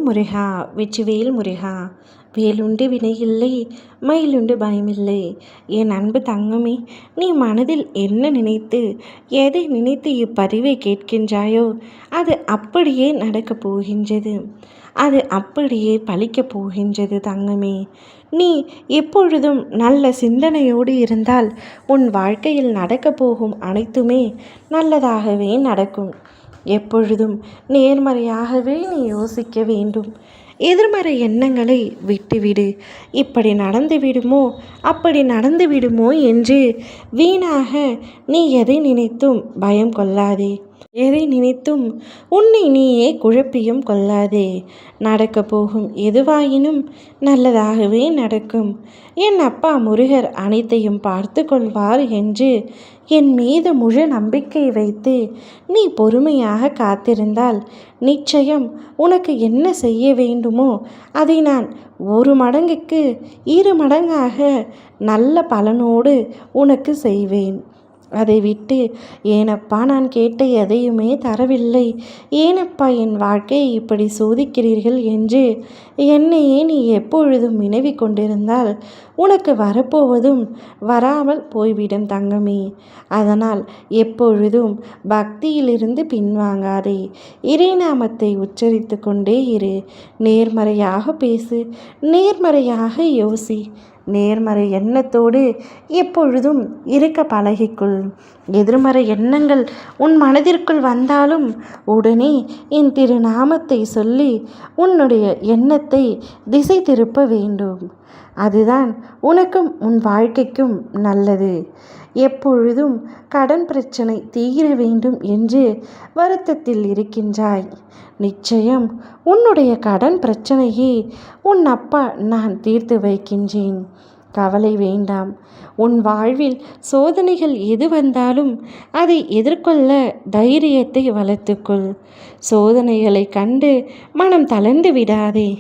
முருகா வெற்றிவேல் முருகா. வேலுண்டு வினையில்லை, மயிலுண்டு பயமில்லை. என் அன்பு தங்கமே, நீ மனதில் என்ன நினைத்து எதை நினைத்து இப்பதிவை கேட்கின்றாயோ அது அப்படியே நடக்கப் போகின்றது. அது அப்படியே பலிக்கப் போகின்றது தங்கமே. நீ எப்பொழுதும் நல்ல சிந்தனையோடு இருந்தால் உன் வாழ்க்கையில் நடக்கப் போகும் அனைத்துமே நல்லதாகவே நடக்கும். எப்பொழுதும் நேர்மறையாகவே நீ யோசிக்க வேண்டும். எதிர்மறை எண்ணங்களை விட்டுவிடு. இப்படி நடந்து விடுமோ அப்படி நடந்து விடுமோ என்று வீணாக நீ எதை நினைத்தும் பயம் கொள்ளாதே. எதை நினைத்தும் உன்னை நீயே குழப்பியும் கொள்ளாதே. நடக்கப் போகும் எதுவாயினும் நல்லதாகவே நடக்கும். என் அப்பா முருகர் அனைத்தையும் பார்த்து கொள்வார் என்று என் மீது முழு நம்பிக்கை வைத்து நீ பொறுமையாக காத்திருந்தால் நிச்சயம் உனக்கு என்ன செய்ய வேண்டுமோ அதை நான் 1 மடங்குக்கு 2 மடங்காக நல்ல பலனோடு உனக்கு செய்வேன். அதை விட்டு ஏனப்பா நான் கேட்ட எதையுமே தரவில்லை, ஏனப்பா என் வாழ்க்கையை இப்படி சோதிக்கிறீர்கள் என்று என்னையே நீ எப்பொழுதும் வினவி கொண்டிருந்தால் உனக்கு வரப்போவதும் வராமல் போய்விடும் தங்கமே. அதனால் எப்பொழுதும் பக்தியிலிருந்து பின்வாங்காதே. இறைநாமத்தை உச்சரித்து கொண்டே இரு. நேர்மறையாக பேசு, நேர்மறையாக யோசி. நேர்மறை எண்ணத்தோடு எப்பொழுதும் இருக்க பழகிக்கொள். எதிர்மறை எண்ணங்கள் உன் மனதிற்குள் வந்தாலும் உடனே என் திருநாமத்தை சொல்லி உன்னுடைய எண்ணத்தை திசை திருப்ப வேண்டும். அதுதான் உனக்கும் உன் வாழ்க்கைக்கும் நல்லது. எப்பொழுதும் கடன் பிரச்சனை தீர வேண்டும் என்று வருத்தத்தில் இருக்கின்றாய். நிச்சயம் உன்னுடைய கடன் பிரச்சனையை உன் அப்பா நான் தீர்த்து வைக்கின்றேன். கவலை வேண்டாம். உன் வாழ்வில் சோதனைகள் எது வந்தாலும் அதை எதிர்கொள்ள தைரியத்தை வளர்த்துக்கொள். சோதனைகளை கண்டு மனம் தளர்ந்து விடாதே.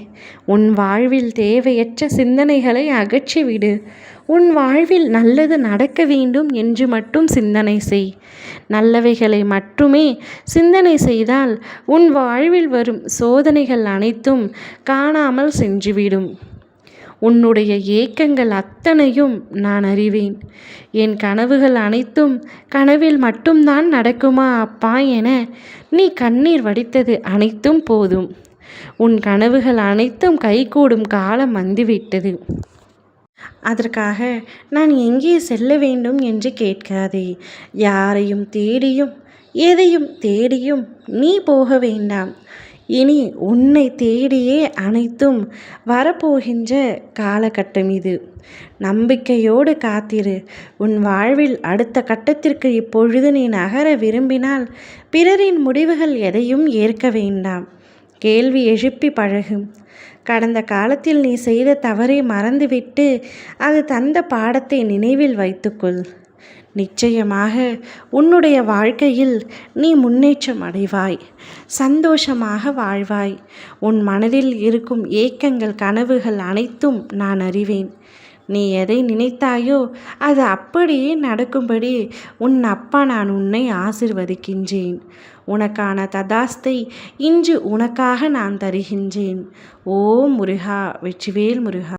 உன் வாழ்வில் தேவையற்ற சிந்தனைகளை அகற்றிவிடு. உன் வாழ்வில் நல்லது நடக்க வேண்டும் என்று மட்டும் சிந்தனை செய். நல்லவைகளை மட்டுமே சிந்தனை செய்தால் உன் வாழ்வில் வரும் சோதனைகள் அனைத்தும் காணாமல் சென்றுவிடும். உன்னுடைய ஏக்கங்கள் அத்தனையும் நான் அறிவேன். என் கனவுகள் அனைத்தும் கனவில் மட்டும்தான் நடக்குமா அப்பா என நீ கண்ணீர் வடித்தது அனைத்தும் போதும். உன் கனவுகள் அனைத்தும் கைகூடும் காலம் வந்துவிட்டது. அதற்காக நான் எங்கே செல்ல வேண்டும் என்று கேட்காதே. யாரையும் தேடியும் எதையும் தேடியும் நீ போக வேண்டாம். இனி உன்னை தேடியே அனைத்தும் வரப்போகின்ற காலகட்டம் இது. நம்பிக்கையோடு காத்திரு. உன் வாழ்வில் அடுத்த கட்டத்திற்கு இப்பொழுது நீ நகர விரும்பினால் பிறரின் முடிவுகள் எதையும் ஏற்க வேண்டாம். கேள்வி எழுப்பி பழகு. கடந்த காலத்தில் நீ செய்த தவறை மறந்துவிட்டு அது தந்த பாடத்தை நினைவில் வைத்துக்கொள். நிச்சயமாக உன்னுடைய வாழ்க்கையில் நீ முன்னேற்றம் அடைவாய். சந்தோஷமாக வாழ்வாய். உன் மனதில் இருக்கும் ஏக்கங்கள் கனவுகள் அனைத்தும் நான் அறிவேன். நீ எதை நினைத்தாயோ அது அப்படியே நடக்கும்படி உன் அப்பா நான் உன்னை ஆசிர்வதிக்கின்றேன். உனக்கான ததாஸ்தை இன்று உனக்காக நான் தருகின்றேன். ஓ முருகா வெற்றிவேல் முருகா.